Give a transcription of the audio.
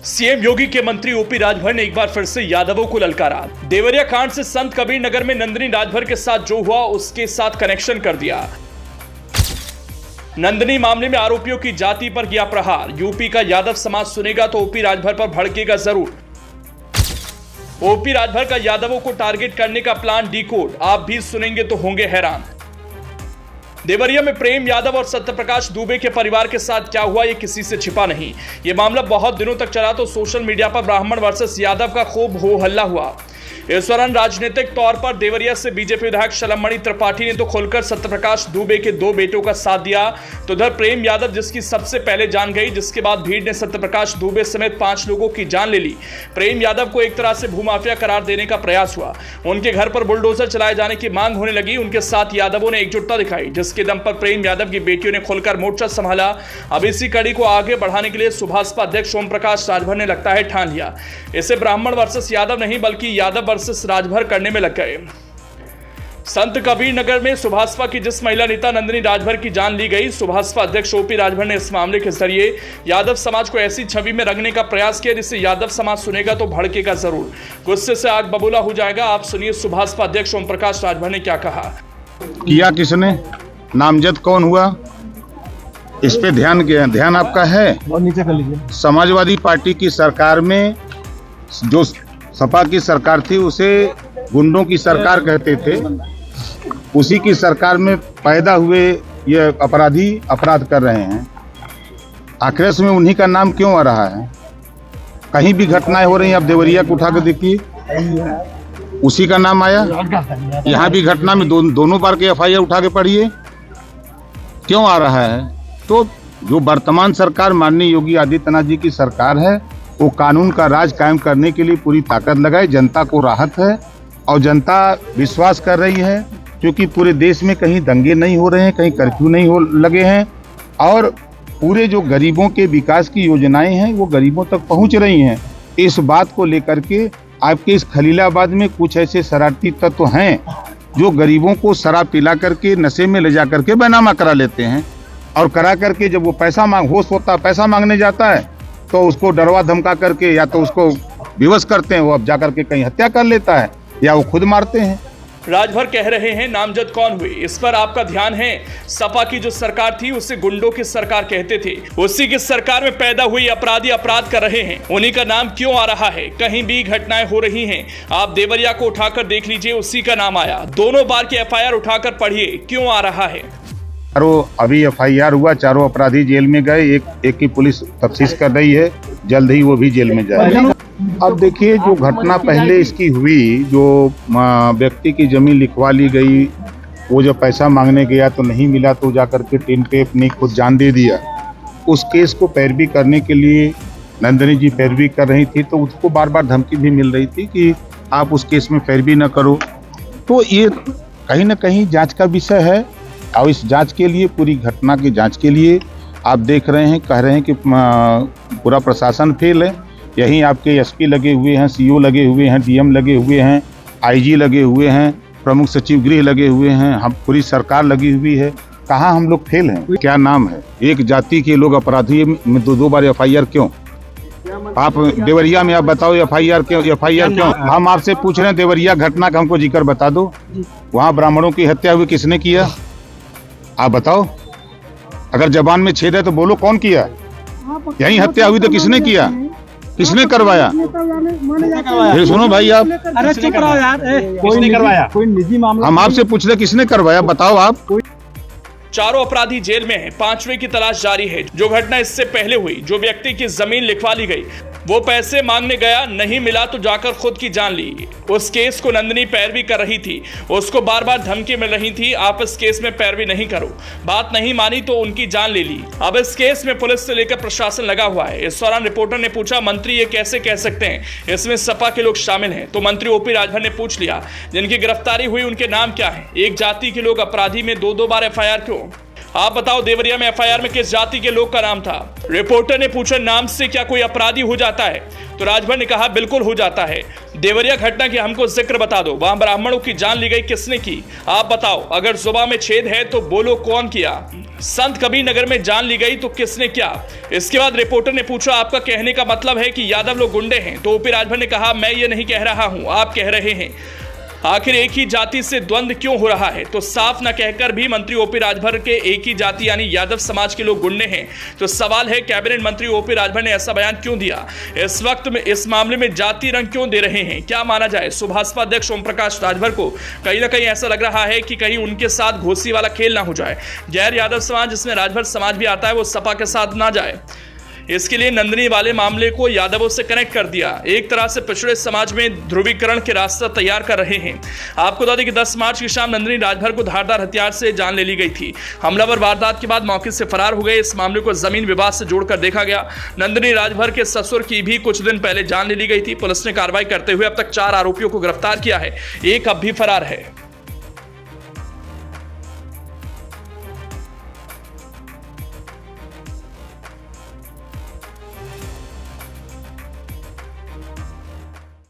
CM योगी के मंत्री OP Rajbhar ने एक बार फिर से यादवों को ललकारा। देवरिया कांड से संत कबीर नगर में नंदिनी राजभर के साथ जो हुआ उसके साथ कनेक्शन कर दिया। नंदिनी मामले में आरोपियों की जाति पर किया प्रहार। यूपी का यादव समाज सुनेगा तो ओपी राजभर पर भड़केगा जरूर। ओपी राजभर का यादवों को टारगेट करने का प्लान डीकोड, आप भी सुनेंगे तो होंगे हैरान। देवरिया में प्रेम यादव और सत्यप्रकाश दुबे के परिवार के साथ क्या हुआ ये किसी से छिपा नहीं। ये मामला बहुत दिनों तक चला तो सोशल मीडिया पर ब्राह्मण वर्सेस यादव का खूब हो हल्ला हुआ। इस दौरान राजनीतिक तौर पर देवरिया से बीजेपी विधायक शलमणि त्रिपाठी ने तो खुलकर सत्यप्रकाश दुबे के 2 बेटों का साथ दिया, तो उधर प्रेम यादव जिसकी सबसे पहले जान गई, जिसके बाद भीड़ ने सत्यप्रकाश दुबे समेत 5 लोगों की जान ले ली। प्रेम यादव को एक तरह से भूमाफिया करार देने का प्रयास हुआ। उनके घर पर बुलडोजर चलाए जाने की मांग होने लगी। उनके साथ यादवों ने एकजुटता दिखाई, जिसके दम पर प्रेम यादव की बेटियों ने खुलकर मोर्चा संभाला। अब इसी कड़ी को आगे बढ़ाने के लिए सुभाषपा अध्यक्ष ओम प्रकाश राजभर ने लगता है ठान लिया। इसे ब्राह्मण वर्सेस यादव नहीं बल्कि यादव वर्सेस राजभर करने में लग गए। संत कबीर नगर में सुभाषपा की जिस महिला नेता नंदिनी राजभर की जान ली गई, सुभाषपा अध्यक्ष ओपी राजभर ने इस मामले के जरिए यादव समाज को ऐसी छवि में रंगने का प्रयास किया जिससे यादव समाज सुनेगा तो भड़केगा जरूर, गुस्से से आग बबूला हो जाएगा। आप सुनिए सुभाषपा अध्यक्ष ओम प्रकाश राजभर ने क्या कहा। किया किसने, नामजद कौन हुआ, इस पे ध्यान आपका है। और नीचे कर लीजिए। समाजवादी पार्टी की सरकार में जो सपा की सरकार थी उसे गुंडों की सरकार कहते थे। उसी की सरकार में पैदा हुए ये अपराधी अपराध कर रहे हैं। आखिर में उन्हीं का नाम क्यों आ रहा है? कहीं भी घटनाएं हो रही हैं, आप देवरिया को उठा कर देखिए, उसी का नाम आया। यहाँ भी घटना में दोनों बार के FIR उठा के पढ़िए, क्यों आ रहा है? तो जो वर्तमान सरकार माननीय योगी आदित्यनाथ जी की सरकार है, वो कानून का राज कायम करने के लिए पूरी ताकत लगाए। जनता को राहत है और जनता विश्वास कर रही है, क्योंकि पूरे देश में कहीं दंगे नहीं हो रहे हैं, कहीं कर्फ्यू नहीं हो लगे हैं और पूरे जो गरीबों के विकास की योजनाएं हैं वो गरीबों तक पहुंच रही हैं। इस बात को लेकर के आपके इस खलीलाबाद में कुछ ऐसे शरारती तत्व हैं जो गरीबों को शराब पिला करके नशे में ले जा करके बैनामा करा लेते हैं और करा करके जब वो होश होता पैसा मांगने जाता है तो उसको डरवा धमका करके या तो उसको विवश करते हैं, वो अब जाकर के कहीं हत्या कर लेता है या वो खुद मारते हैं। राजभर कह रहे हैं नामजद कौन हुई, इस पर आपका ध्यान है। सपा की जो सरकार थी उसे गुंडों की सरकार कहते थे। उसी की सरकार में पैदा हुई अपराधी अपराध कर रहे हैं, उन्हीं का नाम क्यों आ रहा है? कहीं भी घटनाएं हो रही हैं, आप देवरिया को उठाकर देख लीजिए, उसी का नाम आया। दोनों बार के FIR उठाकर पढ़िए, क्यों आ रहा है। अभी FIR हुआ, 4 अपराधी जेल में गए, एक की पुलिस तफ्तीश कर रही है, जल्द ही वो भी जेल में जाएगा। अब देखिए जो घटना पहले इसकी हुई, जो व्यक्ति की जमीन लिखवा ली गई, वो जब पैसा मांगने गया तो नहीं मिला तो जाकर के टीम पे अपनी खुद जान दे दिया। उस केस को पैरवी करने के लिए नंदिनी जी पैरवी कर रही थी, तो उसको बार बार धमकी भी मिल रही थी कि आप उस केस में पैरवी न करो। तो ये कहीं ना कहीं जांच का विषय है और इस जांच के लिए, पूरी घटना की जांच के लिए आप देख रहे हैं, कह रहे हैं कि पूरा प्रशासन फेल है। यहीं आपके SP लगे हुए हैं, CO लगे हुए हैं, DM लगे हुए हैं, IG लगे हुए हैं, प्रमुख सचिव गृह लगे हुए हैं, हम पूरी सरकार लगी हुई है। कहाँ हम लोग फेल हैं? क्या नाम है? एक जाति के लोग अपराधी में 2 बार FIR क्यों? आप देवरिया में आप बताओ FIR क्यों? हम आपसे पूछ रहे हैं देवरिया घटना का हमको जिक्र बता दो। वहाँ ब्राह्मणों की हत्या हुई, किसने किया? आप बताओ। अगर जबान में छेद है तो बोलो कौन किया? यही हत्या हुई तो किसने किया, किसने करवाया? फिर सुनो भाई, आप अरे चुप रहो यार। किसने करवाया? कोई निजी मामला। हम आपसे पूछ रहे किसने करवाया, बताओ आप। 4 अपराधी जेल में हैं, 5वें की तलाश जारी है। जो घटना इससे पहले हुई, जो व्यक्ति की जमीन लिखवा ली गई, वो पैसे मांगने गया, नहीं मिला तो जाकर खुद की जान ली। उस केस को नंदिनी पैरवी कर रही थी, उसको बार बार धमकी मिल रही थी, आप इस केस में पैरवी नहीं करो। बात नहीं मानी तो उनकी जान ले ली। अब इस केस में पुलिस से लेकर प्रशासन लगा हुआ है। इस दौरान रिपोर्टर ने पूछा, मंत्री ये कैसे कह सकते हैं, इसमें सपा के लोग शामिल हैं? तो मंत्री ओपी राजभर ने पूछ लिया, जिनकी गिरफ्तारी हुई उनके नाम क्या है? एक जाति के लोग अपराधी में 2 बार FIR क्यों? आप बताओ देवरिया में एफआईआर में किस जाति के लोग का नाम था? रिपोर्टर ने पूछा नाम से क्या कोई अपराधी हो जाता है? तो राजभर ने कहा बिल्कुल हो जाता है। देवरिया घटना की हमको जिक्र बता दो, वहां ब्राह्मणों की जान ली गई, किसने की? आप बताओ, अगर जुबान में छेद है तो बोलो कौन किया? संत कबीर नगर में जान ली गई तो किसने क्या? इसके बाद रिपोर्टर ने पूछा आपका कहने का मतलब है कि यादव लोग गुंडे हैं? तो ओपी राजभर ने कहा मैं ये नहीं कह रहा हूं, आप कह रहे हैं। आखिर एक ही जाति से द्वंद्व क्यों हो रहा है? तो साफ न कहकर भी मंत्री ओपी राजभर के एक ही जाति यानी यादव समाज के लोग गुंडे हैं। तो सवाल है कैबिनेट मंत्री ओपी राजभर ने ऐसा बयान क्यों दिया? इस वक्त में इस मामले में जाति रंग क्यों दे रहे हैं? क्या माना जाए? सुभाषपा अध्यक्ष ओम प्रकाश राजभर को कहीं ना कहीं ऐसा लग रहा है कि कहीं उनके साथ घोसी वाला खेल ना हो जाए, गैर यादव समाज जिसमें राजभर समाज भी आता है वो सपा के साथ ना जाए। इसके लिए नंदिनी वाले मामले को यादवों से कनेक्ट कर दिया। एक तरह से पिछड़े समाज में ध्रुवीकरण के रास्ता तैयार कर रहे हैं। आपको बता दें कि 10 मार्च की शाम नंदिनी राजभर को धारदार हथियार से जान ले ली गई थी। हमलावर वारदात के बाद मौके से फरार हो गए। इस मामले को जमीन विवाद से जोड़कर देखा गया। नंदिनी राजभर के ससुर की भी कुछ दिन पहले जान ले ली गई थी। पुलिस ने कार्रवाई करते हुए अब तक 4 आरोपियों को गिरफ्तार किया है, एक अब भी फरार है।